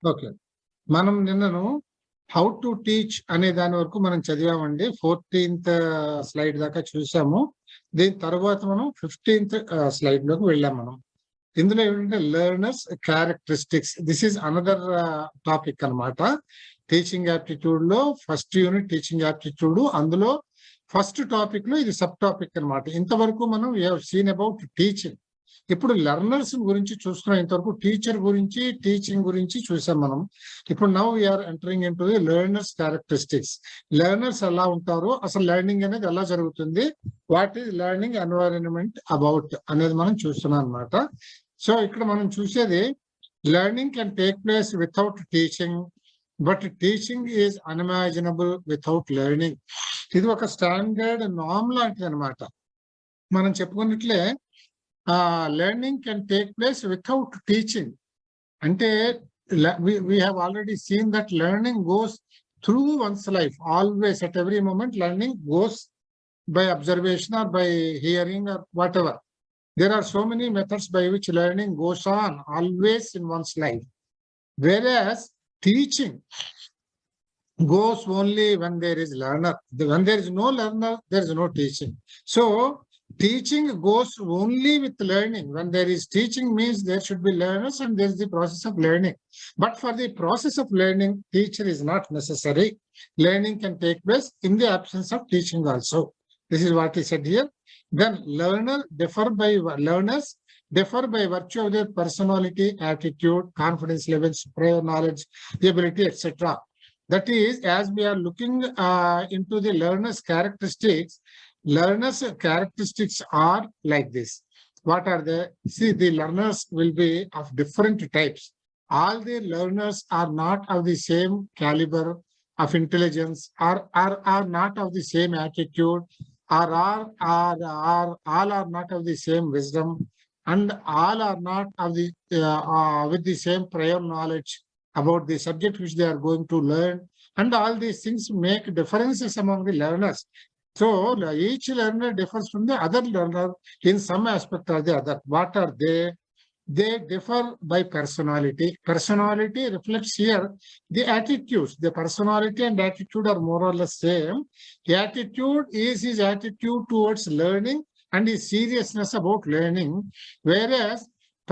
Okay. మనం నిన్నను how to teach అనే దాని వరకు మనం చదివామండి. 14th స్లైడ్ దాకా చూసాము. దీని తర్వాత మనం 15th స్లైడ్ లోకి వెళ్ళాం మనం. ఇందులో ఏంటంటే learners characteristics. This is another topic అన్నమాట. టీచింగ్ యాప్టిట్యూడ్ లో ఫస్ట్ యూనిట్ టీచింగ్ యాప్టిట్యూడ్. అందులో ఫస్ట్ టాపిక్ లో ఇది సబ్ టాపిక్ అన్నమాట. ఇంతవరకు మనం we have seen about teaching. ఇప్పుడు లెర్నర్స్ గురించి చూస్తున్నాం. ఇంతవరకు టీచర్ గురించి టీచింగ్ గురించి చూసాం మనం. ఇప్పుడు now we are entering in to the learners characteristics. Learners ఎలా ఉంటారు, అసలు లెర్నింగ్ అనేది ఎలా జరుగుతుంది, what is learning environment about అనేది మనం చూస్తున్నాం అనమాట. సో ఇక్కడ మనం చూసేది learning can take place without teaching, but teaching is unimaginable without learning. ఇది ఒక స్టాండర్డ్ నార్మ్ లాంటిది అనమాట. మనం చెప్పుకున్నట్లే learning can take place without teaching. Ante we have already seen that learning goes through one's life. Always, at every moment, learning goes by observation or by hearing or whatever. There are so many methods by which learning goes on always in one's life. Whereas teaching goes only when there is learner. When there is no learner, there is no teaching. So teaching goes only with learning. When there is teaching means there should be learners and there is the process of learning. But for the process of learning, teacher is not necessary. Learning can take place in the absence of teaching also. This is what he said here. Then learners differ by virtue of their personality, attitude, confidence levels, prior knowledge, ability, etc. That is, as we are looking into the learners' characteristics, learners' characteristics are like this. What are they? See, the learners will be of different types. All the learners are not of the same caliber of intelligence, are not of the same attitude, all are not of the same wisdom, and all are not of the with the same prior knowledge about the subject which they are going to learn. And all these things make differences among the learners. So each learner differs from the other learner in some aspect or the other. What are they? They differ by personality. Personality reflects here the attitudes. The personality and attitude are more or less same. The attitude is his attitude towards learning and his seriousness about learning. Whereas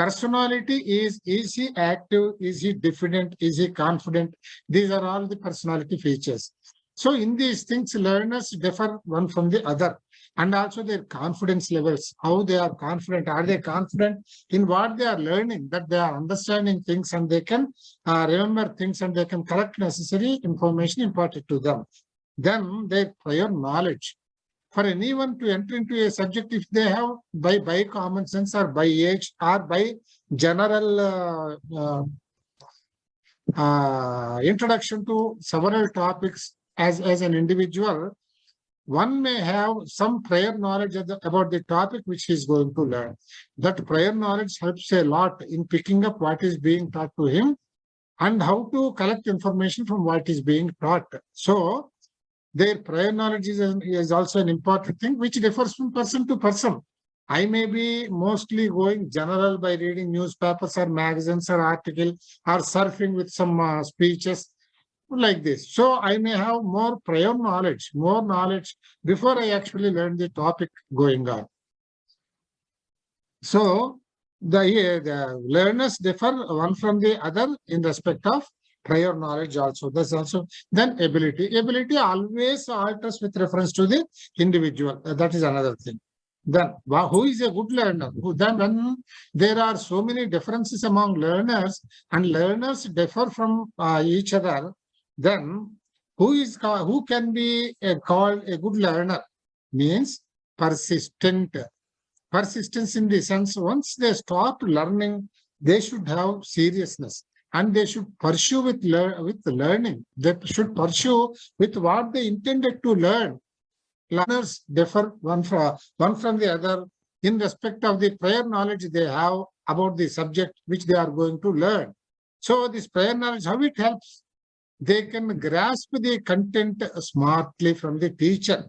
personality is he active, is he diffident, is he confident? These are all the personality features. So in these things, learners differ one from the other, and also their confidence levels, how they are confident. Are they confident in what they are learning, that they are understanding things and they can remember things and they can collect necessary information imparted to them. Then their prior knowledge. For anyone to enter into a subject, if they have by common sense or by age or by general introduction to several topics, as an individual, one may have some prior knowledge about the topic which he is going to learn. That prior knowledge helps a lot in picking up what is being taught to him and how to collect information from what is being taught. So their prior knowledge is also an important thing which differs from person to person. I may be mostly going general by reading newspapers or magazines or articles or surfing with some speeches like this. So I may have more prior knowledge, more knowledge before I actually learn the topic going on. So the learners differ one from the other in respect of prior knowledge also. That's also. Then ability. Ability always alters with reference to the individual. That is another thing. Then who is a good learner? Then when there are so many differences among learners and learners differ from each other, then who can be called a good learner? Means persistent. Persistence in the sense, once they stop learning, they should have seriousness and they should pursue with learning. They should pursue with what they intended to learn. Learners differ one from the other in respect of the prior knowledge they have about the subject which they are going to learn. So this prior knowledge, how it helps? They can grasp the content smartly from the teacher.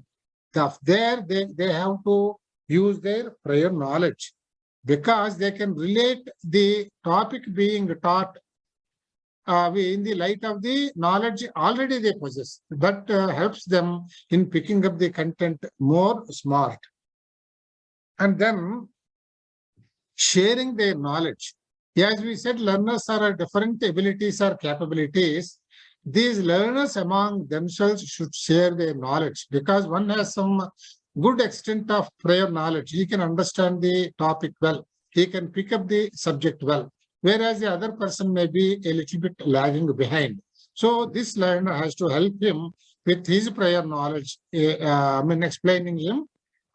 There they have to use their prior knowledge because they can relate the topic being taught in the light of the knowledge already they possess. That helps them in picking up the content more smart. And then sharing their knowledge. As we said, learners are different abilities or capabilities. These learners among themselves should share their knowledge, because one has some good extent of prior knowledge. He can understand the topic well. He can pick up the subject well, whereas the other person may be a little bit lagging behind. So this learner has to help him with his prior knowledge, explaining him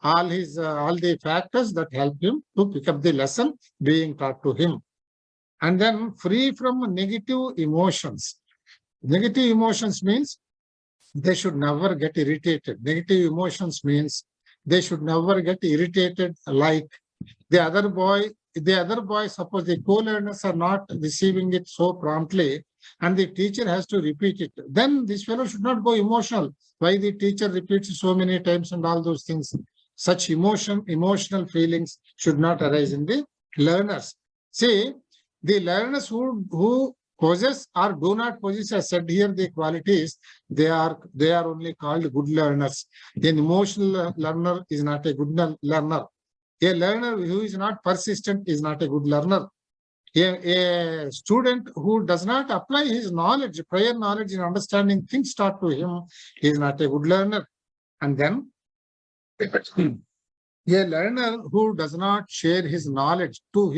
all the factors that help him to pick up the lesson being taught to him. And then free from negative emotions. Negative emotions means they should never get irritated. Negative emotions means they should never get irritated, like the other boy, suppose the co-learners are not receiving it so promptly and the teacher has to repeat it. Then this fellow should not go emotional. Why the teacher repeats so many times and all those things. Such emotional feelings should not arise in the learners. See, the learners who possess or do not possess, as said here, the qualities, they are only called good learners. An emotional learner is not a good learner. A learner who is not persistent is not a good learner. A student who does not apply his knowledge, prior knowledge in understanding things taught to him, is not a good learner. And then a learner who does not share his knowledge to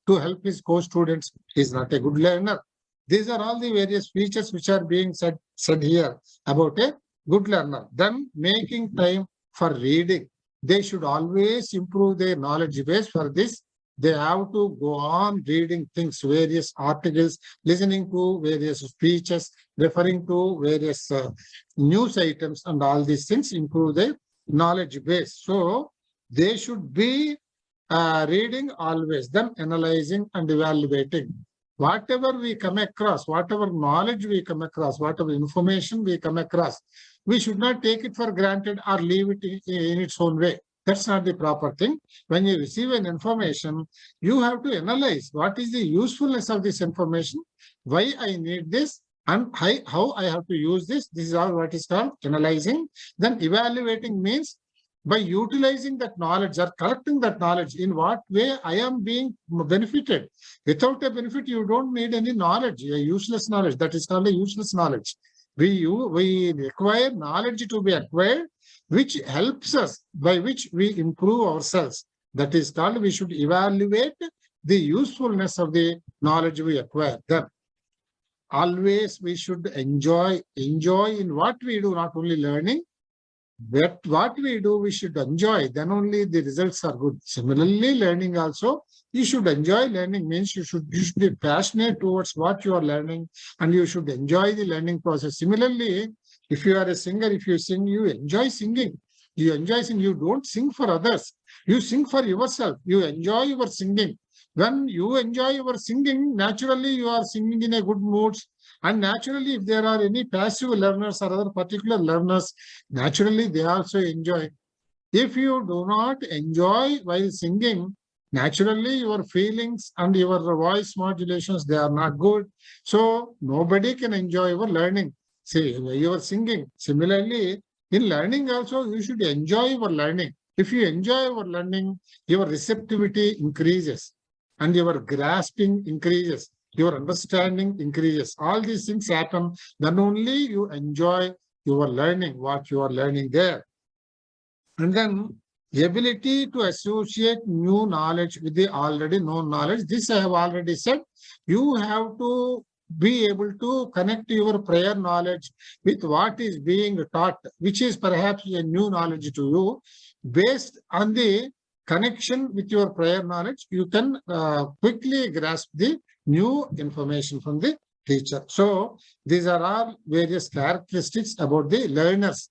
help his co-students is not a good learner. These are all the various features which are being said here about a good learner. Then making time for reading. They should always improve their knowledge base. For this, they have to go on reading things, various articles, listening to various speeches, referring to various news items, and all these things improve their knowledge base. So they should be reading always, then analyzing and evaluating. Whatever we come across, whatever knowledge we come across, whatever information we come across, we should not take it for granted or leave it in its own way. That's not the proper thing. When you receive an information, you have to analyze what is the usefulness of this information, why I need this, and how I have to use this. This is all what is called analyzing. Then evaluating means by utilizing that knowledge or collecting that knowledge, in what way I am being benefited. Without a benefit, you don't need any knowledge, a useless knowledge. That is called a useless knowledge. We require knowledge to be acquired, which helps us, by which we improve ourselves. That is called, we should evaluate the usefulness of the knowledge we acquire. Then always we should enjoy in what we do, not only learning, but what we do, we should enjoy. Then only the results are good. Similarly, learning also, you should enjoy learning. Means you should be passionate towards what you are learning, and you should enjoy the learning process. Similarly, if you are a singer, if you sing, you enjoy singing. You enjoy singing. You don't sing for others. You sing for yourself. You enjoy your singing. When you enjoy your singing, naturally you are singing in a good mood. And naturally, if there are any passive learners or other particular learners, naturally they also enjoy. If you do not enjoy while singing, naturally your feelings and your voice modulations, they are not good. So nobody can enjoy your learning. See, your singing. Similarly, in learning also, you should enjoy your learning. If you enjoy your learning, your receptivity increases and your grasping increases. Your understanding increases. All these things happen. Then only you enjoy your learning, what you are learning there. And then the ability to associate new knowledge with the already known knowledge. This I have already said. You have to be able to connect your prior knowledge with what is being taught, which is perhaps a new knowledge to you. Based on the connection with your prior knowledge, you can quickly grasp the new information from the teacher. So these are all various characteristics about the learners.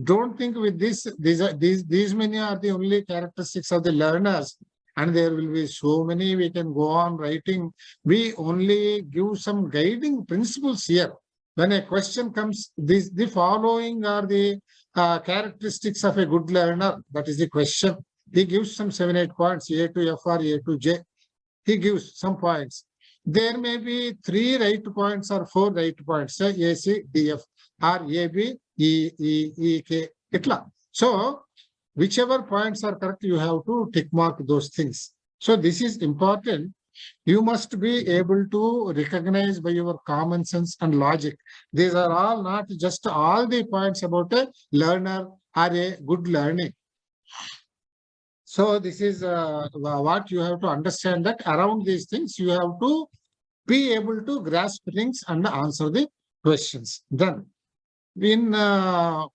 Don't think with this, these many are the only characteristics of the learners, and there will be so many. We can go on writing. We only give some guiding principles here. When a question comes, the following are the characteristics of a good learner. That is the question. He gives some 7-8 points, A to F or A to J. He gives some points. there may be 3 right points or 4 right points, A, C, D, F, or A, B, E, K, itla. So whichever points are correct, you have to tick mark those things. So this is important. You must be able to recognize by your common sense and logic. These are all not just all the points about a learner or a good learning. So this is what you have to understand, that around these things you have to be able to grasp things and answer the questions. Then we know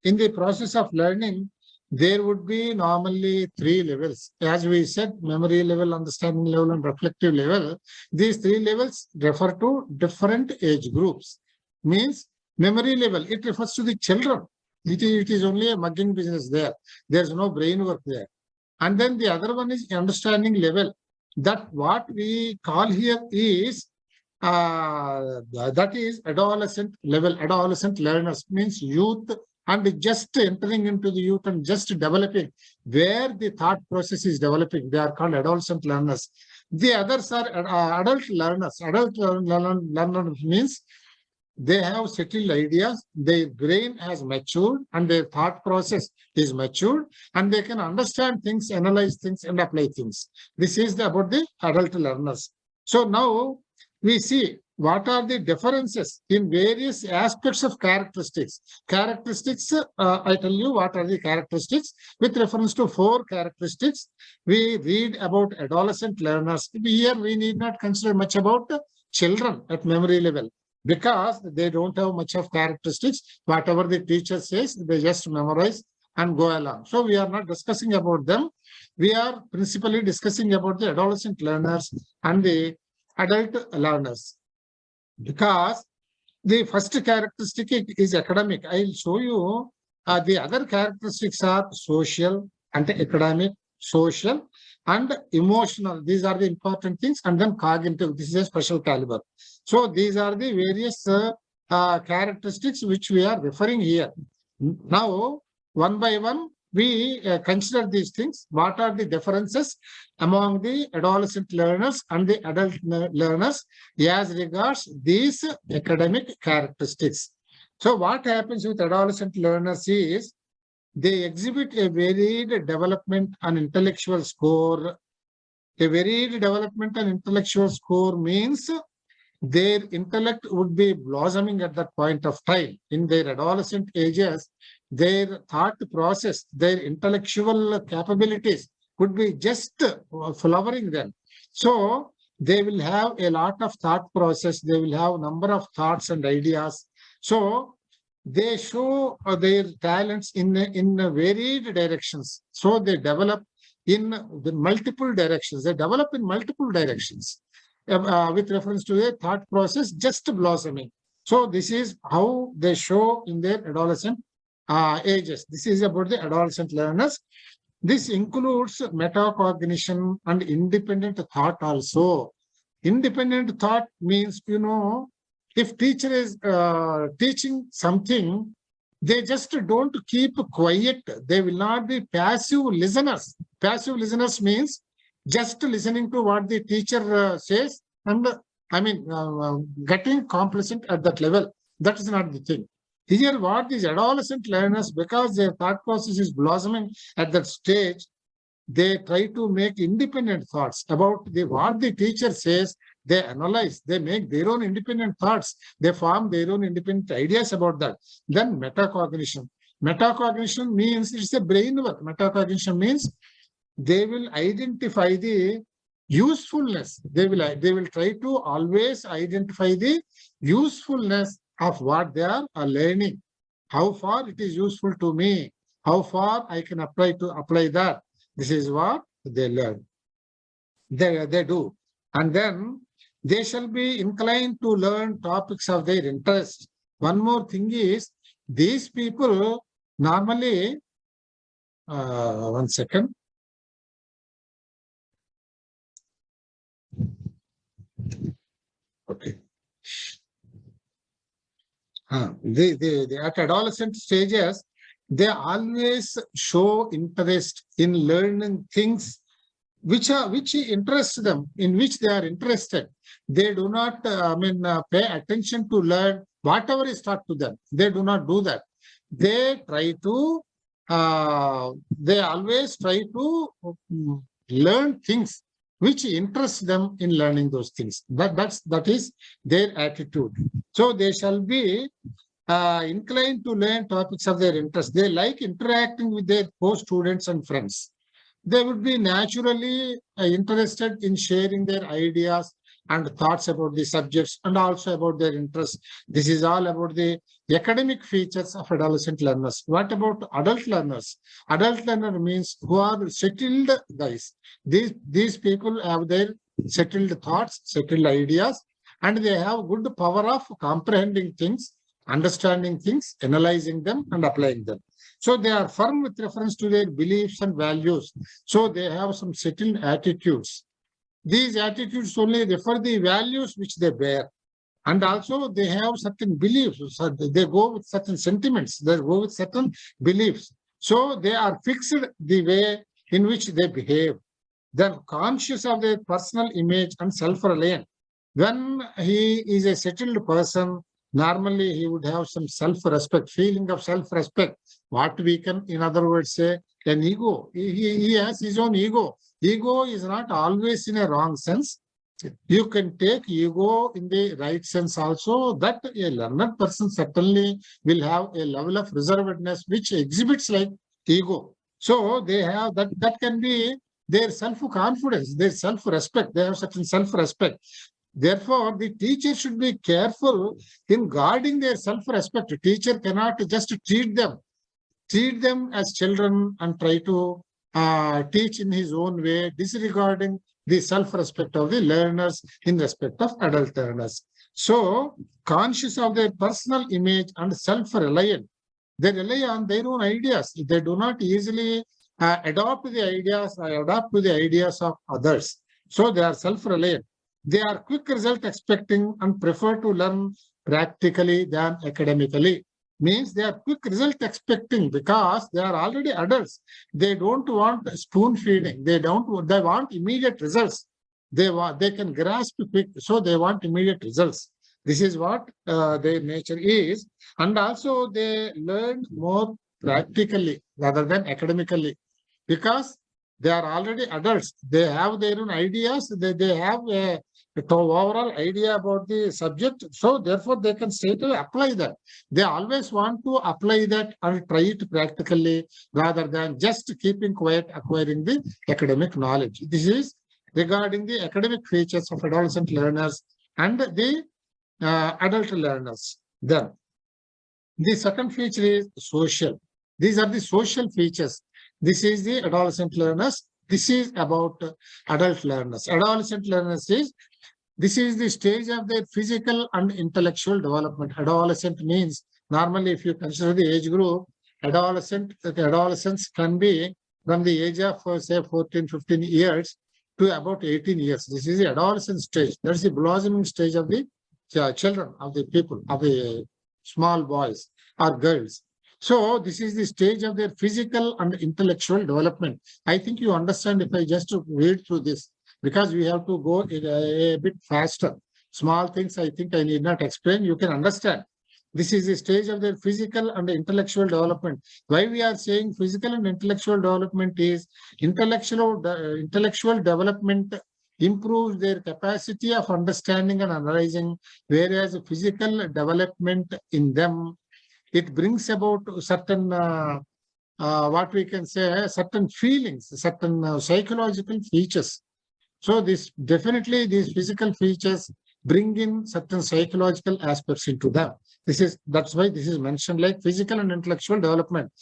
in the process of learning, there would be normally 3 levels. As we said, memory level, understanding level, and reflective level. These 3 levels refer to different age groups. Means memory level, it refers to the children. It is only a mugging business there. There's no brain work there. And then the other one is understanding level. That what we call here is that is adolescent level. Adolescent learners means youth and just entering into the youth and just developing, where the thought process is developing. They are called adolescent learners. The others are adult learners. Adult learners means they have settled ideas, their brain has matured, and their thought process is matured, and they can understand things, analyze things, and apply things. This is about the adult learners. So now we see what are the differences in various aspects of characteristics. Characteristics, I tell you what are the characteristics. With reference to 4 characteristics, we read about adolescent learners. Here we need not consider much about children at memory level, because they don't have much of characteristics. Whatever the teacher says, they just memorize and go along. So we are not discussing about them. We are principally discussing about the adolescent learners and the adult learners, because the first characteristic is academic. I'll show you the other characteristics are social and academic, social and emotional. These are the important things. And then cognitive. This is a special caliber. So these are the various characteristics which we are referring here. Now, one by one, we consider these things. What are the differences among the adolescent learners and the adult learners as regards these academic characteristics? So what happens with adolescent learners is they exhibit a varied development and intellectual score. A varied development and intellectual score means their intellect would be blossoming at that point of time. In their adolescent ages, their thought process, their intellectual capabilities could be just flowering then. So they will have a lot of thought process. They will have number of thoughts and ideas. So they show their talents in varied directions. So they develop in the multiple directions. They develop in multiple directions. With reference to a thought process just blossoming. So this is how they show in their adolescent ages. This is about the adolescent learners. This includes metacognition and independent thought also. Independent thought means, if teacher is teaching something, they just don't keep quiet. They will not be passive listeners. Passive listeners means just listening to what the teacher says and getting complacent at that level. That is not the thing. Here, what these adolescent learners, because their thought process is blossoming at that stage, they try to make independent thoughts about what the teacher says. They analyze, they make their own independent thoughts. They form their own independent ideas about that. Then metacognition. Metacognition means it's a brain work. Metacognition means they will identify the usefulness. They will try to always identify the usefulness of what they are learning. How far it is useful to me. How far I can apply that. This is what they learn. They do. And then they shall be inclined to learn topics of their interest. One more thing is, these people normally, one second. Okay. At adolescent stages, they always show interest in learning things which interest them, in which they are interested. They do not, pay attention to learn whatever is taught to them. They do not do that. They try to, they always try to learn things which interest them in learning those things. That is their attitude. So they shall be inclined to learn topics of their interest. They like interacting with their co-students and friends. They would be naturally interested in sharing their ideas and thoughts about the subjects and also about their interests. This is all about the academic features of adolescent learners. What about adult learners? Adult learner means who are settled guys. These people have their settled thoughts, settled ideas, and they have good power of comprehending things, understanding things, analyzing them, and applying them. So they are firm with reference to their beliefs and values. So they have some settled attitudes. These attitudes only refer the values which they bear. And also they have certain beliefs. So they go with certain sentiments. They go with certain beliefs. So they are fixed the way in which they behave. They're conscious of their personal image and self-reliant. When he is a settled person, normally he would have some self-respect, feeling of self-respect. What we can, in other words, say an ego. He has his own ego. Ego is not always in a wrong sense. You can take ego in the right sense also, that a learned person certainly will have a level of reservedness which exhibits like ego. So they have that can be their self-confidence, their self-respect. They have certain self-respect. Therefore, the teacher should be careful in guarding their self-respect. Teacher cannot just treat them as children and try to teach in his own way, disregarding the self-respect of the learners in respect of adult learners. So, conscious of their personal image and self-reliant, they rely on their own ideas. They do not easily adapt to the ideas of others. So, they are self-reliant. They are quick result expecting and prefer to learn practically than academically. Means they are quick result expecting because they are already adults. They don't want spoon feeding. They want immediate results. They can grasp quick, so they want immediate results. This is what their nature is. And also they learn more practically rather than academically because they are already adults. They have their own ideas. They have a overall idea about the subject. So therefore they can straightaway apply that. They always want to apply that and try it practically rather than just keeping quiet, acquiring the academic knowledge. This is regarding the academic features of adolescent learners and the adult learners. Then the second feature is social. These are the social features. This is the adolescent learners. This is about adult learners. Adolescent learners this is the stage of their physical and intellectual development. Adolescent means, normally if you consider the age group, adolescents can be from the age of say 14, 15 years to about 18 years. This is the adolescent stage. That's the blossoming stage of the children, of the people, of the small boys or girls. So this is the stage of their physical and intellectual development. I think you understand if I just read through this, because we have to go a bit faster. Small things I think I need not explain. You can understand. This is the stage of their physical and intellectual development. Why we are saying physical and intellectual development is intellectual development improves their capacity of understanding and analyzing, whereas physical development in them, it brings about certain what we can say, certain feelings, certain psychological features. So these physical features bring in certain psychological aspects into them. That's why this is mentioned like physical and intellectual development.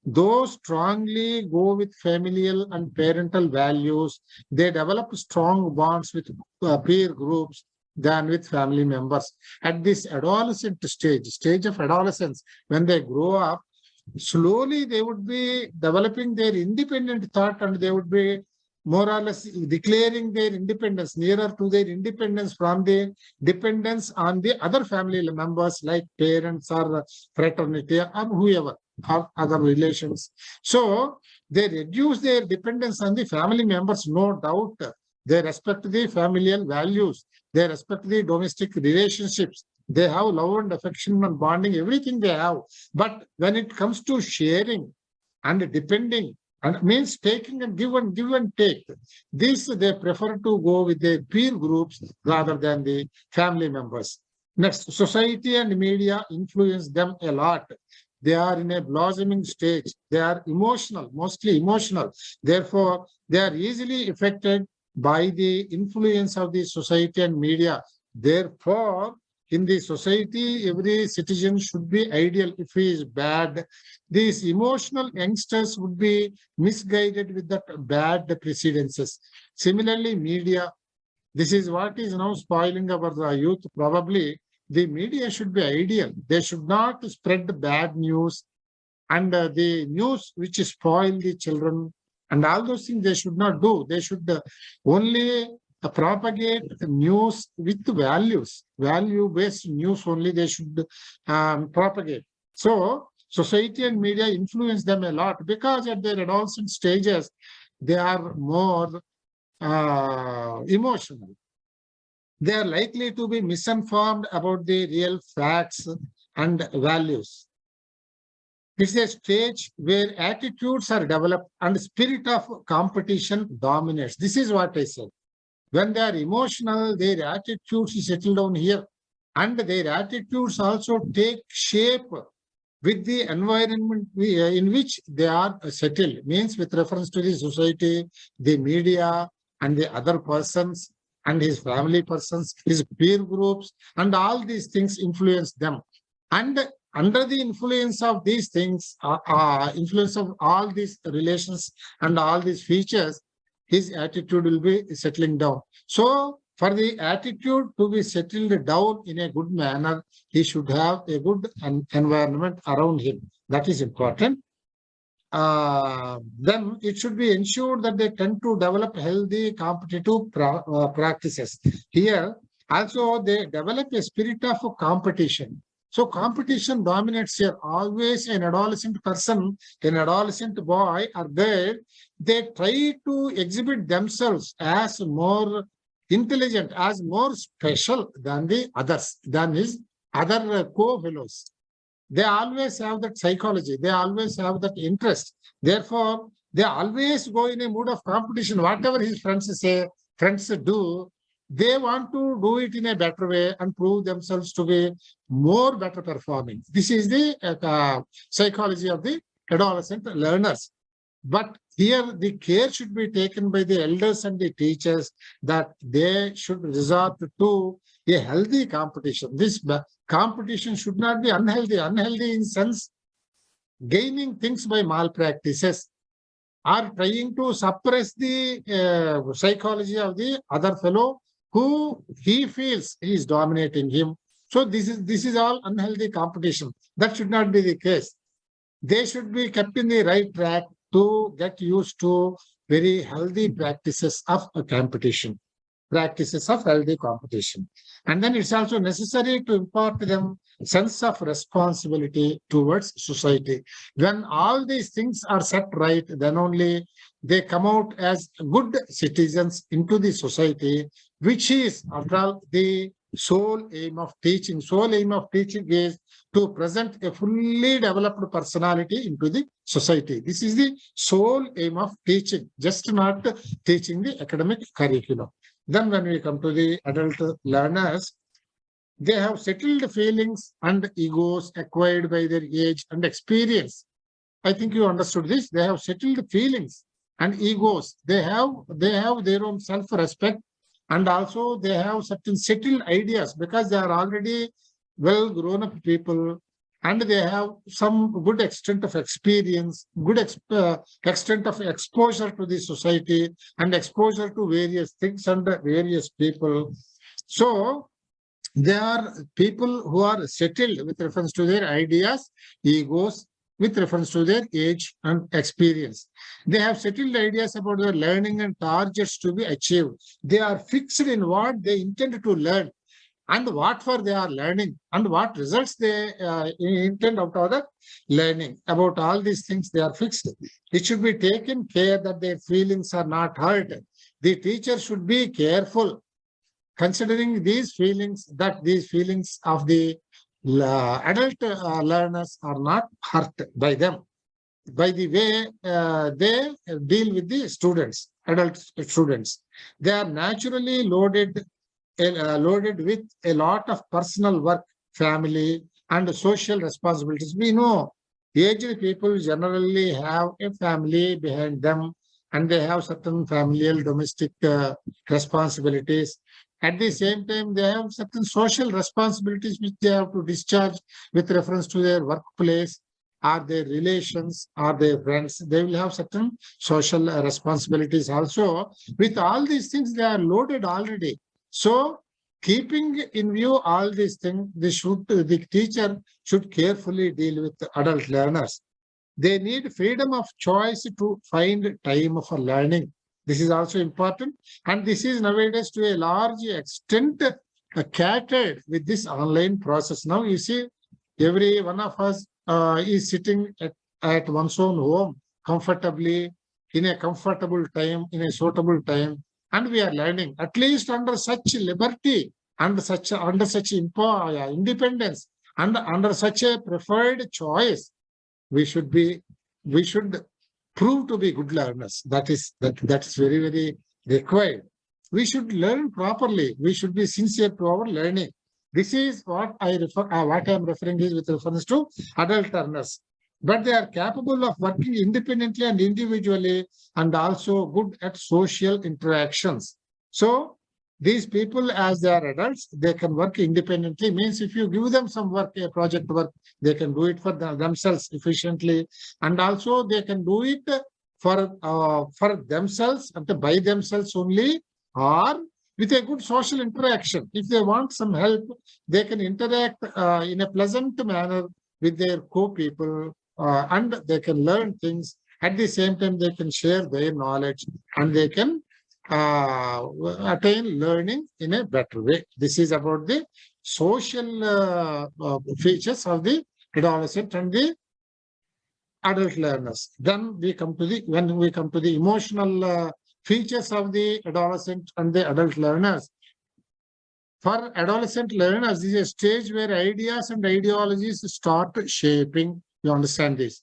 Those strongly go with familial and parental values. They develop strong bonds with peer groups than with family members. At this adolescent stage of adolescence, when they grow up, slowly they would be developing their independent thought and they would be more or less declaring their independence, nearer to their independence from the dependence on the other family members like parents or fraternity or whoever. or other relations. So they reduce their dependence on the family members, no doubt. They respect the familial values. They respect the domestic relationships. They have love and affection and bonding, everything they have. But when it comes to sharing and depending, and means taking and give and take, this they prefer to go with their peer groups rather than the family members. Next, society and media influence them a lot. They are in a blossoming stage. They are emotional, mostly emotional. Therefore, they are easily affected by the influence of the society and media. Therefore, in the society, every citizen should be ideal. If he is bad, these emotional youngsters would be misguided with that bad precedences. Similarly, media, this is what is now spoiling our youth. Probably the media should be ideal. They should not spread bad news and the news which spoil the children and all those things they should not do. They should only propagate news with values, value-based news only they should propagate. So society and media influence them a lot because at their adolescent stages, they are more emotional. They are likely to be misinformed about the real facts and values. It's a stage where attitudes are developed and spirit of competition dominates. This is what I said. When they are emotional, their attitudes settle down here. And their attitudes also take shape with the environment in which they are settled. Means with reference to the society, the media, and the other persons, and his family persons, his peer groups, and all these things influence them. And under the influence of these things, influence of all these relations and all these features, his attitude will be settling down. So for the attitude to be settled down in a good manner, he should have a good environment around him. That is important. Then it should be ensured that they tend to develop healthy competitive practices. Here, also they develop a spirit of competition. So competition dominates here. Always an adolescent person, an adolescent boy are there. They try to exhibit themselves as more intelligent, as more special than the others, than his other co-fellows. They always have that psychology. They always have that interest. Therefore, they always go in a mood of competition. Whatever his friends say, friends do, they want to do it in a better way and prove themselves to be more better performing. This is the psychology of the adolescent learners. But here the care should be taken by the elders and the teachers that they should resort to a healthy competition. This competition should not be unhealthy. Unhealthy in sense gaining things by malpractices or trying to suppress the psychology of the other fellow who he feels is dominating him. So this is all unhealthy competition. That should not be the case. They should be kept in the right track to get used to very healthy practices of a competition, practices of healthy competition. And then it's also necessary to impart them sense of responsibility towards society. When all these things are set right, then only they come out as good citizens into the society, which is, after all, the sole aim of teaching. Sole aim of teaching is to present a fully developed personality into the society. This is the sole aim of teaching, just not teaching the academic curriculum. Then when we come to the adult learners, they have settled feelings and egos acquired by their age and experience. I think you understood this. They have settled feelings and egos. They have their own self-respect, and also they have certain settled ideas because they are already well grown up people, and they have some good extent of experience, good extent of exposure to the society and exposure to various things and various people. So they are people who are settled with reference to their ideas, egos, with reference to their age and experience. They have settled ideas about their learning and targets to be achieved. They are fixed in what they intend to learn. and what for they are learning, and what results they intend out of the learning. About all these things, they are fixed. It should be taken care that their feelings are not hurt. The teacher should be careful considering these feelings, that these feelings of the adult learners are not hurt by them, by the way they deal with the students, adult students. They are naturally loaded with a lot of personal work, family, and social responsibilities. We know aged people generally have a family behind them, and they have certain familial domestic responsibilities. At the same time, they have certain social responsibilities which they have to discharge with reference to their workplace, or their relations, or their friends. They will have certain social responsibilities also. With all these things, they are loaded already. So, keeping in view all these things, the teacher should carefully deal with the adult learners. They need freedom of choice to find time for learning. This is also important. And this is nowadays to a large extent catered with this online process. Now you see, every one of us is sitting at one's own home comfortably, in a comfortable time, in a suitable time, and we are learning, at least under such liberty, under such independence, and under such a preferred choice. We should be, we should prove to be good learners. That is very, very required. We should learn properly. We should be sincere to our learning. This is what I am referring is with reference to adult learners. But they are capable of working independently and individually, and also good at social interactions. So these people, as they are adults, they can work independently. Means if you give them some work, a project work, they can do it for themselves efficiently, and also they can do it for themselves and by themselves only, or with a good social interaction. If they want some help, they can interact in a pleasant manner with their co-people, and they can learn things. At the same time, they can share their knowledge, and they can attain learning in a better way. This is about the social features of the adolescent and the adult learners. Then we come to when we come to the emotional features of the adolescent and the adult learners. For adolescent learners, this is a stage where ideas and ideologies start shaping. You understand this?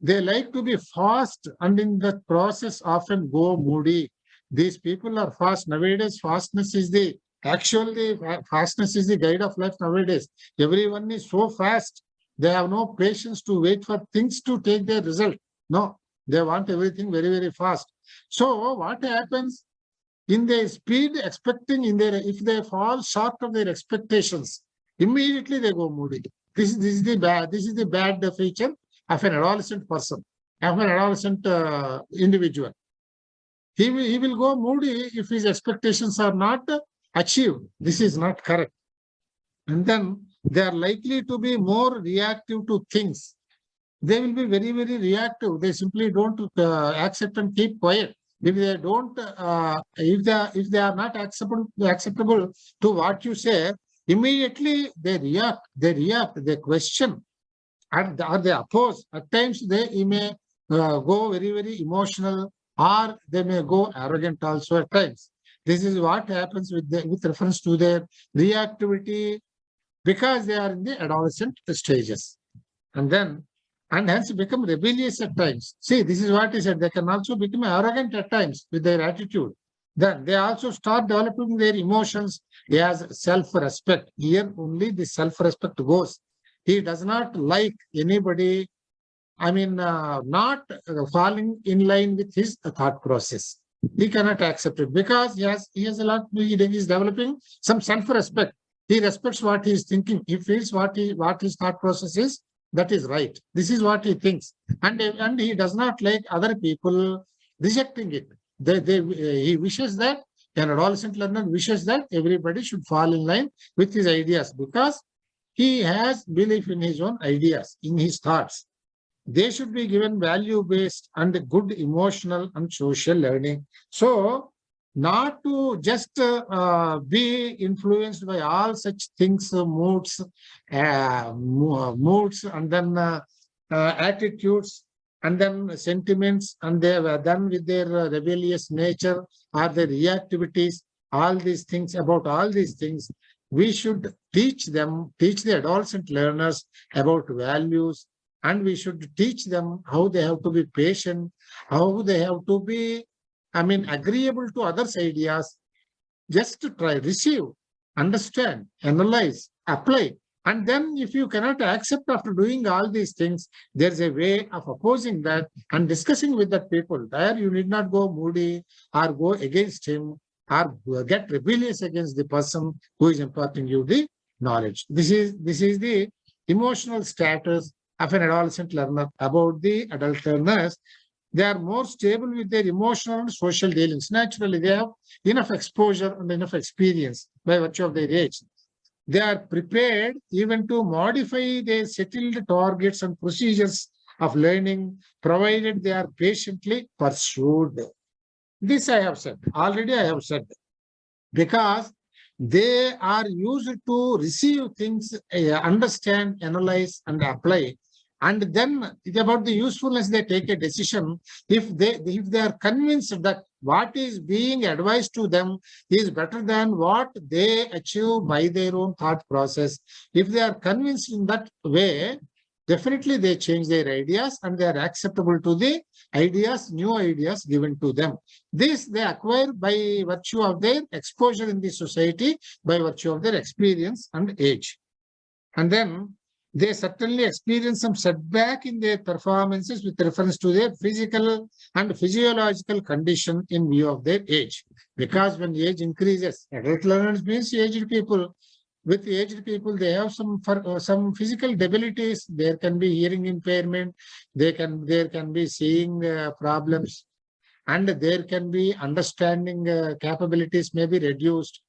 They like to be fast, and in the process often go moody. These people are fast. Nowadays, fastness is the guide of life nowadays. Everyone is so fast. They have no patience to wait for things to take their result. No, they want everything very, very fast. So what happens? In their speed, expecting if they fall short of their expectations, immediately they go moody. This is the bad feature of an adolescent person, of an adolescent individual. He will go moody if his expectations are not achieved. This is not correct. And then they are likely to be more reactive to things. They will be very, very reactive. They simply don't accept and keep quiet. If they don't, if they are not acceptable to what you say, immediately they react. They question, or they oppose. At times they may go very, very emotional, or they may go arrogant also at times. This is what happens with reference to their reactivity, because they are in the adolescent stages. And hence become rebellious at times. See, this is what he said. They can also become arrogant at times with their attitude. Then they also start developing their emotions as self-respect. Here only the self-respect goes. He does not like anybody, not falling in line with his thought process. He cannot accept it, because he is developing some self-respect. He respects what he is thinking. He feels what his thought process is, that is right. This is what he thinks. And he does not like other people rejecting it. He wishes that, an adolescent learner wishes that everybody should fall in line with his ideas, because he has belief in his own ideas, in his thoughts. They should be given value-based and good emotional and social learning. So not to just be influenced by all such things, moods, and then attitudes, and then sentiments, and they were done with their rebellious nature or their reactivities. All these things, about all these things, we should teach them, teach the adolescent learners about values, and we should teach them how they have to be patient, how they have to be, agreeable to others' ideas. Just to try, receive, understand, analyze, apply. And then if you cannot accept after doing all these things, there's a way of opposing that and discussing with that people. There you need not go moody or go against him or get rebellious against the person who is imparting you the knowledge. This is the emotional status of an adolescent learner. About the adult learners, they are more stable with their emotional and social dealings. Naturally, they have enough exposure and enough experience by virtue of their age. They are prepared even to modify their settled targets and procedures of learning, provided they are patiently pursued. This I have said. Already I have said. Because they are used to receive things, understand, analyze, and apply. And then it's about the usefulness, they take a decision. If they are convinced that what is being advised to them is better than what they achieve by their own thought process, if they are convinced in that way, definitely they change their ideas and they are acceptable to the ideas, new ideas given to them. This they acquire by virtue of their exposure in the society, by virtue of their experience and age. And then they certainly experience some setback in their performances with reference to their physical and physiological condition in view of their age. Because when age increases, adult learners means aged people. With aged people, they have some physical debilities. There can be hearing impairment. There can be seeing problems, and there can be understanding capabilities may be reduced,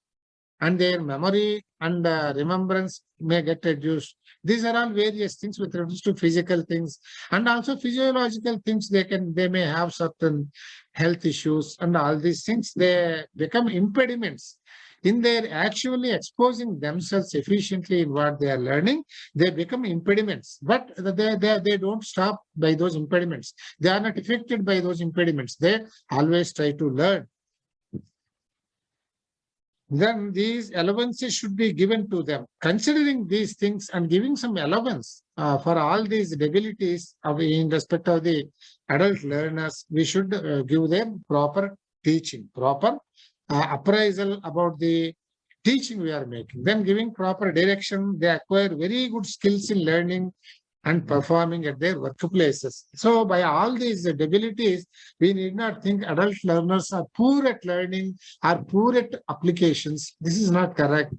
and their memory and remembrance may get reduced. These are all various things with reference to physical things, and also physiological things. They may have certain health issues, and all these things they become impediments in their actually exposing themselves efficiently in what they are learning. They become impediments, but they don't stop by those impediments. They are not affected by those impediments. They always try to learn. Then these allowances should be given to them. Considering these things and giving some allowance for all these debilities in respect of the adult learners, we should give them proper teaching, proper appraisal about the teaching we are making. Then giving proper direction, they acquire very good skills in learning and performing at their workplaces. So by all these debilities, we need not think adult learners are poor at learning or poor at applications. This is not correct.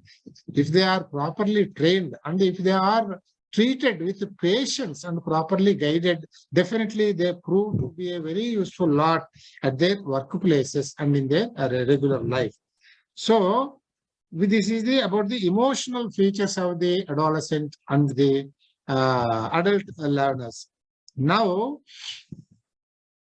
If they are properly trained and if they are treated with patience and properly guided, definitely they prove to be a very useful lot at their workplaces and in their regular life. So this is about the emotional features of the adolescent and the adult learners. Now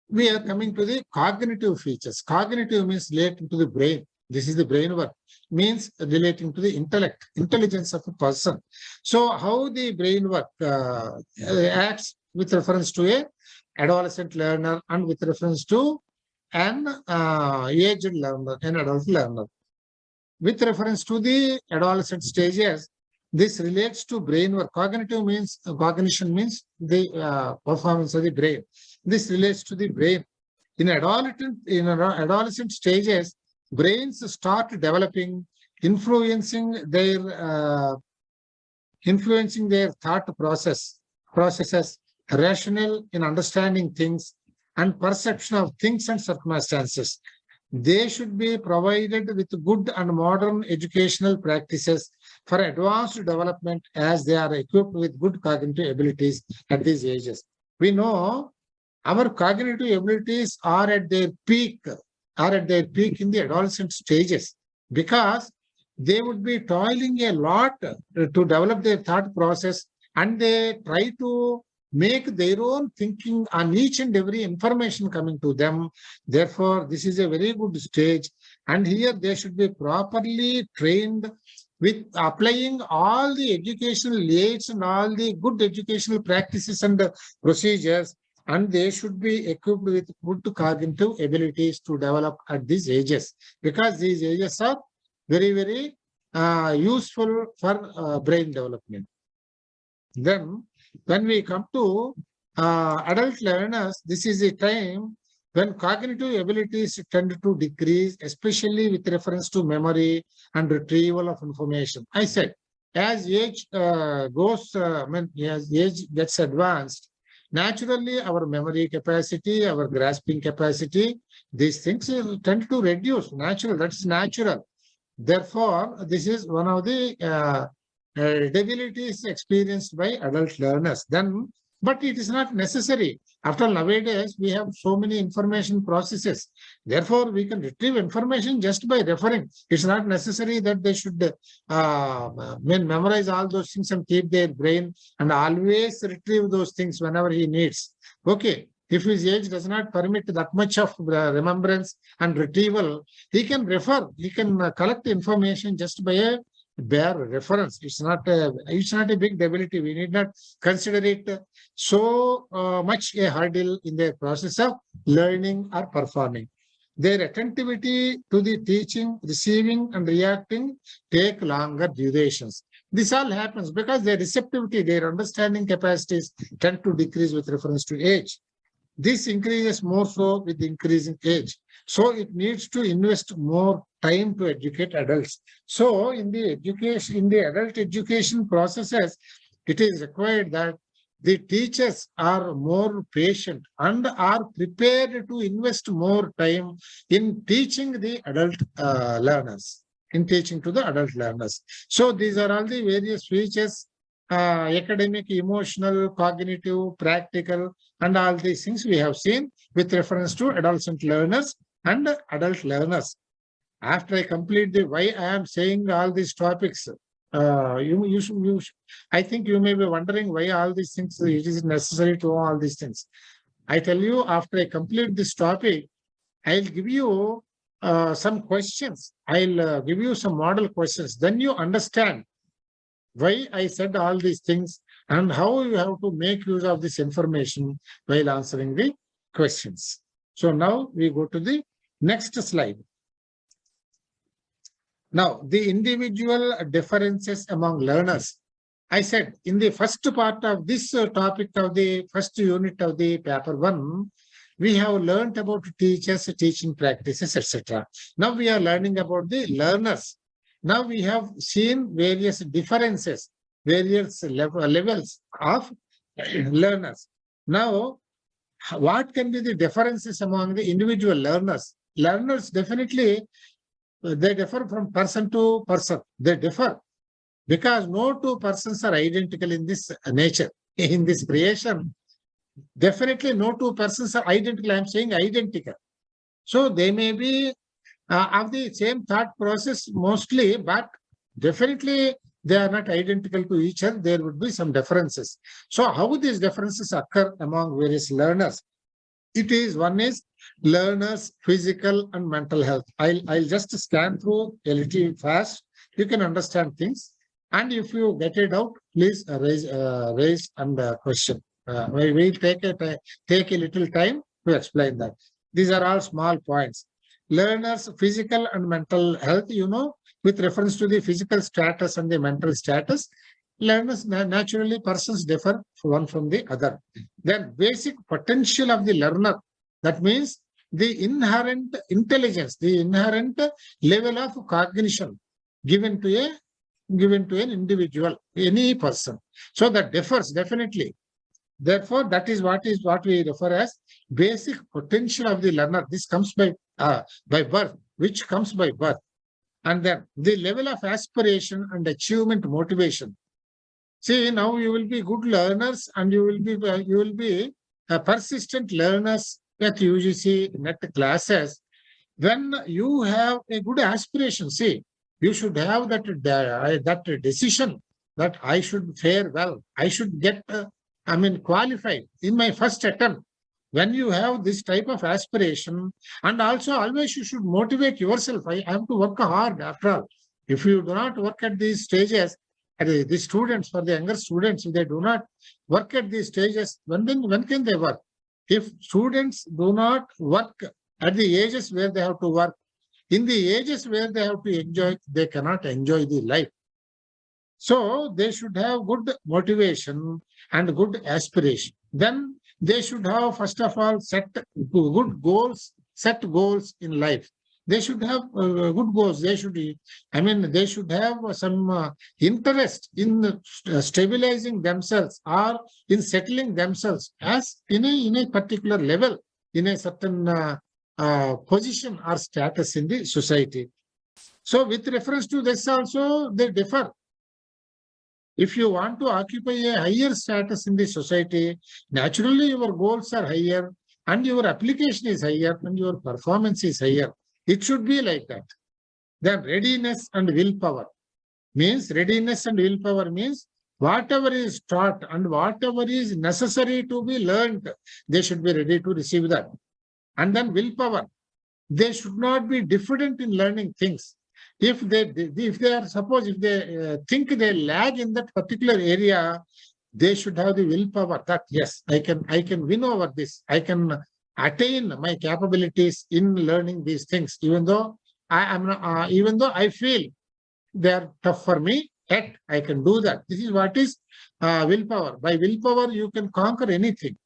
we are coming to the cognitive features. Cognitive means relating to the brain. This is the brain work, means relating to the intellect, intelligence of a person. So how the brain work acts with reference to a adolescent learner and with reference to an aged learner, an adult learner. With reference to the adolescent stages, this relates to brain work. Cognitive means, cognition means the performance of the brain. This relates to the brain. In adolescent stages, brains start developing, influencing their thought processes, rational in understanding things, and perception of things and circumstances. They should be provided with good and modern educational practices for advanced development, as they are equipped with good cognitive abilities at these ages. We know our cognitive abilities are at their peak in the adolescent stages, because they would be toiling a lot to develop their thought process, and they try to make their own thinking on each and every information coming to them. Therefore, this is a very good stage, And here they should be properly trained with applying all the educational aids and all the good educational practices and procedures, and they should be equipped with good cognitive abilities to develop at these ages, because these ages are very, very useful for brain development. Then, when we come to adult learners, this is a time when cognitive abilities tend to decrease, especially with reference to memory and retrieval of information. I said, as age as age gets advanced, naturally our memory capacity, our grasping capacity, these things tend to reduce. That's natural. Therefore, this is one of the debilities experienced by adult learners. Then, but it is not necessary. After nowadays, we have so many information processes. Therefore, we can retrieve information just by referring. It's not necessary that they should memorize all those things and keep their brain and always retrieve those things whenever he needs. Okay. If his age does not permit that much of remembrance and retrieval, he can refer, he can collect information just by a bare reference. It's not a big debility. We need not consider it so much a hurdle in their process of learning or performing. Their attentivity to the teaching, receiving, and reacting take longer durations. This all happens because their receptivity, their understanding capacities tend to decrease with reference to age. This increases more so with increasing age. So it needs to invest more time to educate adults. So in the adult education processes, it is required that the teachers are more patient and are prepared to invest more time in teaching the adult learners, So these are all the various features, academic, emotional, cognitive, practical, and all these things we have seen with reference to adolescent learners and adult learners. After I complete the why I am saying all these topics, I think you may be wondering why all these things, it is necessary to know all these things. I tell you, after I complete this topic, I'll give you some questions. I'll give you some model questions. Then you understand why I said all these things and how you have to make use of this information while answering the questions. So now we go to the next slide. Now, the individual differences among learners. I said in the first part of this topic of the first unit of the paper 1, we have learned about teachers, teaching practices, etc. Now we are learning about the learners. Now we have seen various differences, various levels of learners. Now, what can be the differences among the individual learners? Learners definitely, they differ from person to person. They differ because no two persons are identical in this nature, in this creation. Definitely no two persons are identical. I'm saying identical. So they may be of the same thought process mostly, but definitely they are not identical to each other. There would be some differences. So how these differences occur among various learners? It is, one is learners' physical and mental health. I'll just scan through a little fast. You can understand things. And if you get it out, please raise and question. We'll take a little time to explain that. These are all small points. Learners' physical and mental health, with reference to the physical status and the mental status, learners, naturally, persons differ one from the other. Then basic potential of the learner, that means the inherent intelligence, the inherent level of cognition given to an individual, any person. So that differs definitely. Therefore, that is what we refer as basic potential of the learner. This comes by birth, which comes by birth. And then the level of aspiration and achievement motivation. See, now you will be good learners and you will be persistent learners at UGC NET classes. When you have a good aspiration, see, you should have that decision that I should fare well. I should get, qualified in my first attempt. When you have this type of aspiration, and also always you should motivate yourself. I have to work hard after all. If you do not work at these stages, the students, for the younger students, if they do not work at these stages, when can they work? If students do not work at the ages where they have to work, in the ages where they have to enjoy, they cannot enjoy the life. So they should have good motivation and good aspiration. Then they should have, first of all, set good goals, set goals in life. They should have good goals. They should, they should have some interest in stabilizing themselves or in settling themselves as in a particular level, in a certain position or status in the society. So with reference to this also, they differ. If you want to occupy a higher status in the society, naturally your goals are higher and your application is higher and your performance is higher. It should be like that. Then readiness and willpower means whatever is taught and whatever is necessary to be learned, they should be ready to receive that. And then willpower. They should not be diffident in learning things. If they think they lag in that particular area, they should have the willpower that yes, I can win over this. I can attain my capabilities in learning these things, even though I feel they are tough for me, yet I can do that. This is what is willpower. By willpower, you can conquer anything.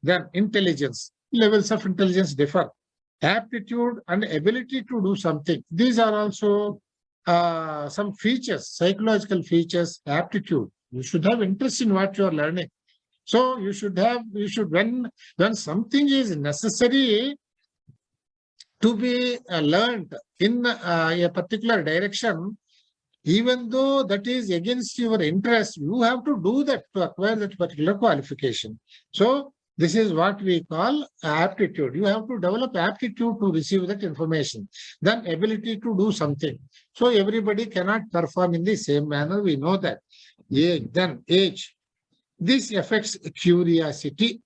Then intelligence. Levels of intelligence differ. Aptitude and ability to do something. These are also some features, psychological features. Aptitude. You should have interest in what you are learning. So when something is necessary to be learned in a particular direction, even though that is against your interest, you have to do that to acquire that particular qualification. So this is what we call aptitude. You have to develop aptitude to receive that information. Then ability to do something. So everybody cannot perform in the same manner. We know that. Then age. This affects curiosity.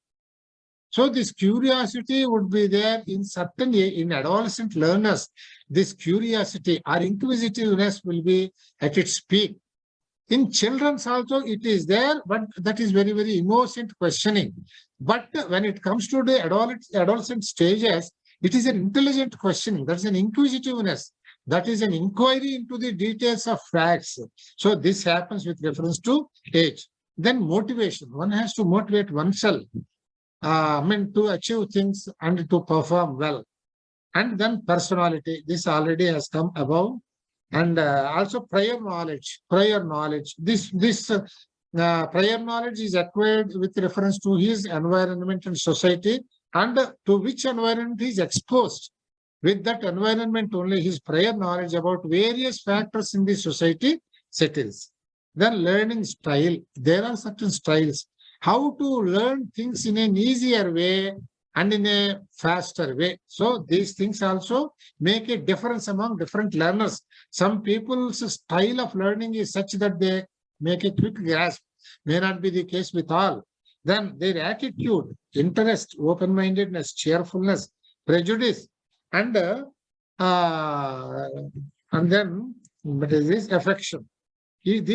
So this curiosity would be there in adolescent learners. This curiosity or inquisitiveness will be at its peak. In children also it is there, but that is very, very innocent questioning. But when it comes to the adolescent stages, it is an intelligent questioning. That's an inquisitiveness. That is an inquiry into the details of facts. So this happens with reference to age. Then motivation. One has to motivate oneself to achieve things and to perform well. And then personality. This already has come above. And also prior knowledge. This prior knowledge is acquired with reference to his environment and society, and to which environment he is exposed. With that environment only, his prior knowledge about various factors in the society settles. Then learning style. There are certain styles. How to learn things in an easier way and in a faster way. So these things also make a difference among different learners. Some people's style of learning is such that they make a quick grasp. May not be the case with all. Then their attitude, interest, open-mindedness, cheerfulness, prejudice, and then what is this? Affection.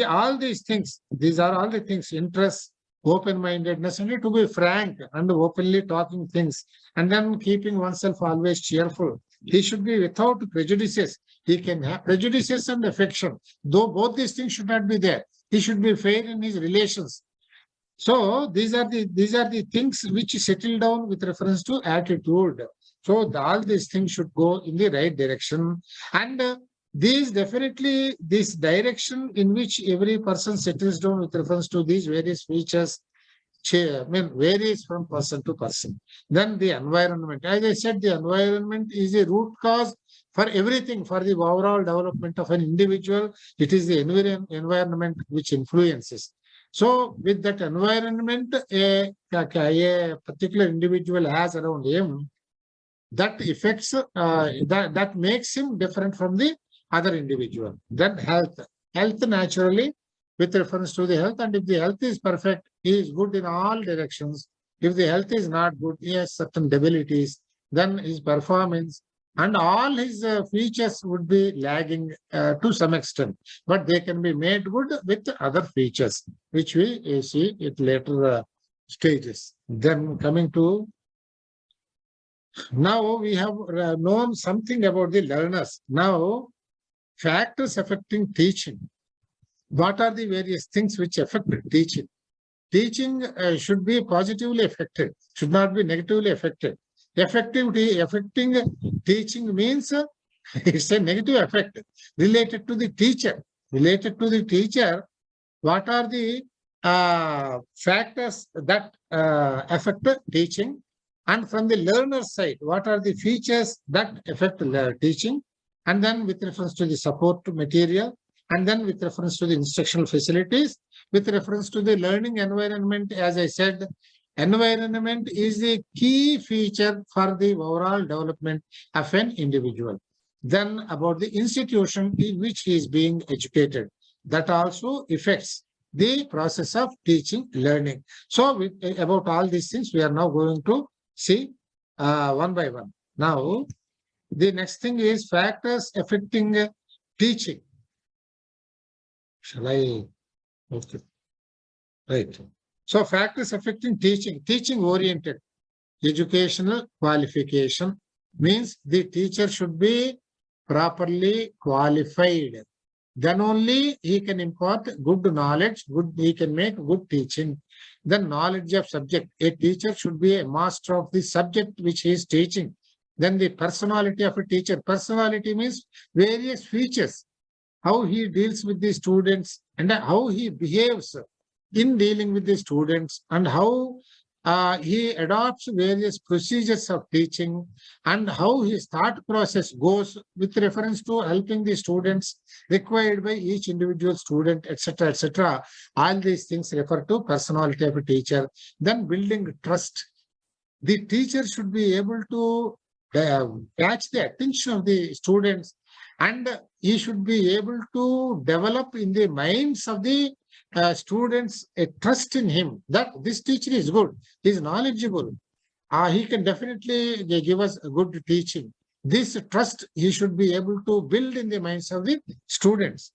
All these things, these are all the things, interest, open-mindedness, and to be frank and openly talking things, and then keeping oneself always cheerful. He should be without prejudices. He can have prejudices and affection, though both these things should not be there. He should be fair in his relations. So these are the things which settle down with reference to attitude. So all these things should go in the right direction, and this direction in which every person settles down with reference to these various features varies from person to person. Then the environment. As I said, the environment is a root cause for everything, for the overall development of an individual. It is the environment which influences. So with that environment a particular individual has around him, that affects, that makes him different from the other individual. Then health. Health naturally with reference to the health, and if the health is perfect, he is good in all directions. If the health is not good, he has certain debilities, then his performance and all his features would be lagging to some extent, but they can be made good with other features, which we see at later stages. Then coming to now we have known something about the learners. Now, factors affecting teaching. What are the various things which affect teaching? Teaching should be positively affected, should not be negatively affected. Effectivity affecting teaching means it's a negative effect related to the teacher. Related to the teacher, what are the factors that affect teaching? And from the learner side, what are the features that affect teaching? And then with reference to the support material, and then with reference to the instructional facilities, with reference to the learning environment, as I said, environment is a key feature for the overall development of an individual. Then about the institution in which he is being educated, that also affects the process of teaching, learning. So about all these things, we are now going to see one by one. Now, the next thing is factors affecting teaching. Shall I? Okay. Right. So factors affecting teaching, teaching oriented, educational qualification means the teacher should be properly qualified. Then only he can impart good knowledge, he can make good teaching. Then knowledge of subject. A teacher should be a master of the subject which he is teaching. Then the personality of a teacher. Personality means various features, how he deals with the students and how he behaves in dealing with the students, and how he adopts various procedures of teaching, and how his thought process goes with reference to helping the students required by each individual student, etc., etc. All these things refer to personality of a teacher. Then building trust. The teacher should be able to catch the attention of the students, and he should be able to develop in the minds of the students a trust in him that this teacher is good, he is knowledgeable, he can definitely give us a good teaching. This trust he should be able to build in the minds of the students.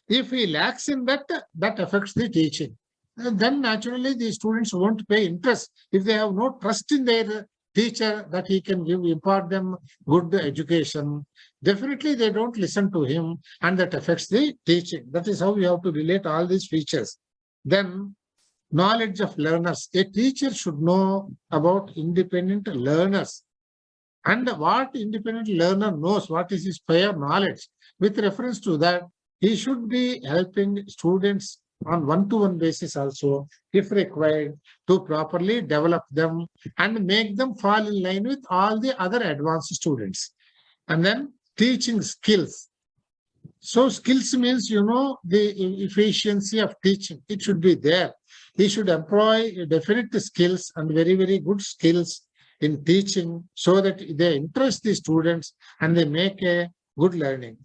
If he lacks in that, that affects the teaching. Then naturally the students won't pay interest. If they have no trust in their teacher that he can impart them good education, definitely they don't listen to him, and that affects the teaching. That is how we have to relate all these features. Then knowledge of learners. A teacher should know about independent learners, and what independent learner knows, what is his prior knowledge. With reference to that, he should be helping students on one-to-one basis also, if required, to properly develop them and make them fall in line with all the other advanced students. And then teaching skills. So skills means, the efficiency of teaching. It should be there. He should employ definite skills and very, very good skills in teaching so that they interest the students and they make a good learning.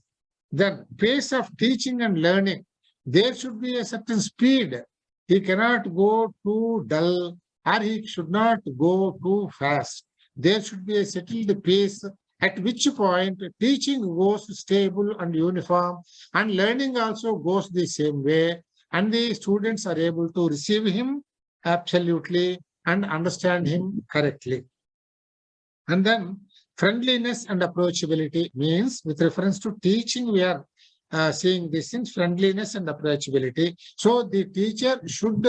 Then pace of teaching and learning. There should be a certain speed. He cannot go too dull, or he should not go too fast. There should be a settled pace, at which point teaching goes stable and uniform, and learning also goes the same way, and the students are able to receive him absolutely and understand him correctly. And then friendliness and approachability means, with reference to teaching, we are seeing this in friendliness and approachability. So the teacher should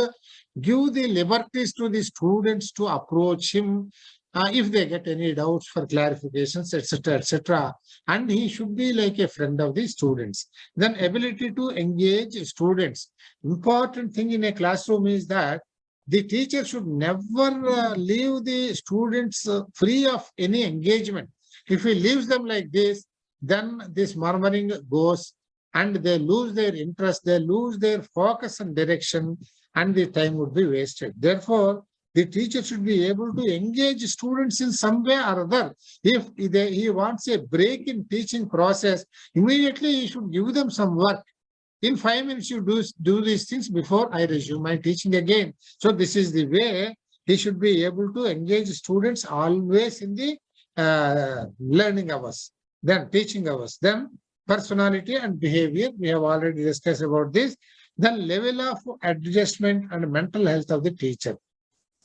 give the liberties to the students to approach him if they get any doubts for clarifications, etc., etc. And he should be like a friend of the students. Then ability to engage students. Important thing in a classroom is that the teacher should never leave the students free of any engagement. If he leaves them like this, then this murmuring goes, and they lose their interest, they lose their focus and direction, and the time would be wasted. Therefore, the teacher should be able to engage students in some way or other. If he wants a break in teaching process, immediately he should give them some work. In 5 minutes, you do these things before I resume my teaching again. So this is the way he should be able to engage students always in the learning hours, then teaching hours, then personality and behavior. We have already discussed about this. Then level of adjustment and mental health of the teacher.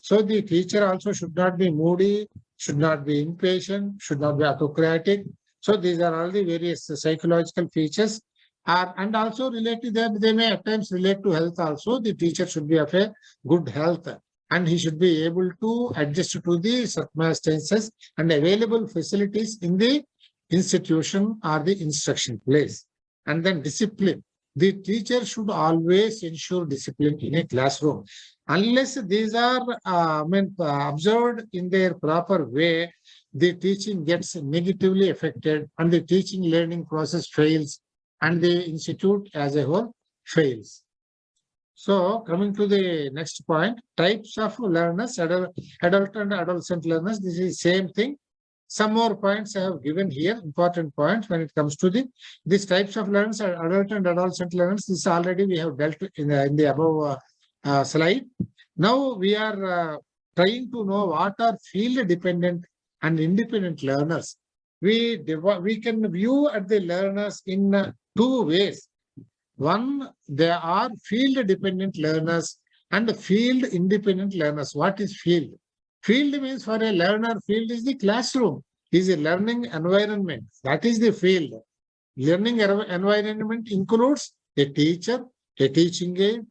So the teacher also should not be moody, should not be impatient, should not be autocratic. So these are all the various psychological features. And also related, they may at times relate to health also. The teacher should be of a good health, and he should be able to adjust to the circumstances and available facilities in the institution or the instruction place. And then discipline. The teacher should always ensure discipline in a classroom. Unless these are observed in their proper way, the teaching gets negatively affected and the teaching learning process fails and the institute as a whole fails. So coming to the next point, types of learners, adult and adolescent learners, this is same thing. Some more points I have given here, important points when it comes to these types of learners, adult and adolescent learners. This already we have dealt in the above slide. Now we are trying to know what are field dependent and independent learners. We can view at the learners in two ways. One, they are field dependent learners and field independent learners. What is field? Field means for a learner, field is the classroom, is a learning environment. That is the field. Learning environment includes a teacher, a teaching aid,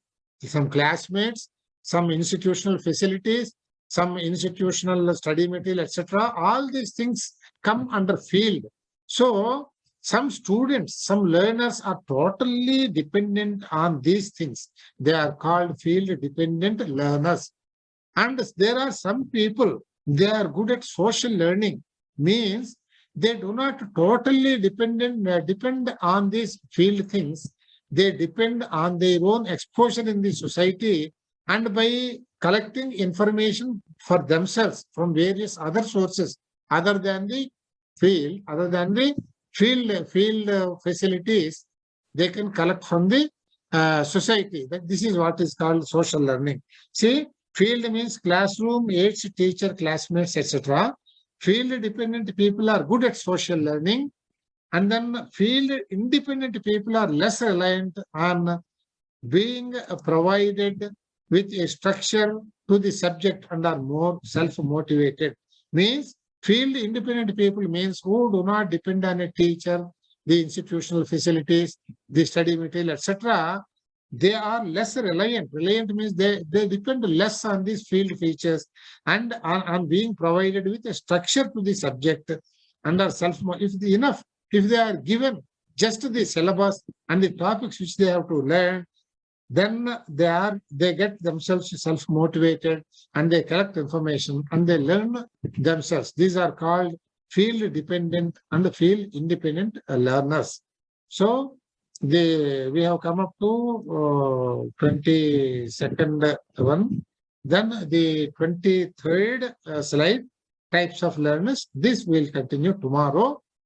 some classmates, some institutional facilities, some institutional study material, etc. All these things come under field. So some students, some learners are totally dependent on these things. They are called field dependent learners. And there are some people, they are good at social learning, means they do not totally depend on these field things. They depend on their own exposure in the society and by collecting information for themselves from various other sources other than the field, facilities, they can collect from the society. This is what is called social learning. See, field means classroom, aids, teacher, classmates, etc. Field dependent people are good at social learning, and then field independent people are less reliant on being provided with a structure to the subject and are more self-motivated. Means field independent people means who do not depend on a teacher, the institutional facilities, the study material, etc. They are less reliant. Reliant means they depend less on these field features and on being provided with a structure to the subject and are if they are given just the syllabus and the topics which they have to learn, then they get themselves self-motivated and they collect information and they learn themselves. These are called field dependent and field independent learners. So we have come up to 22nd one. Then the 23rd slide, types of learners. This will continue tomorrow.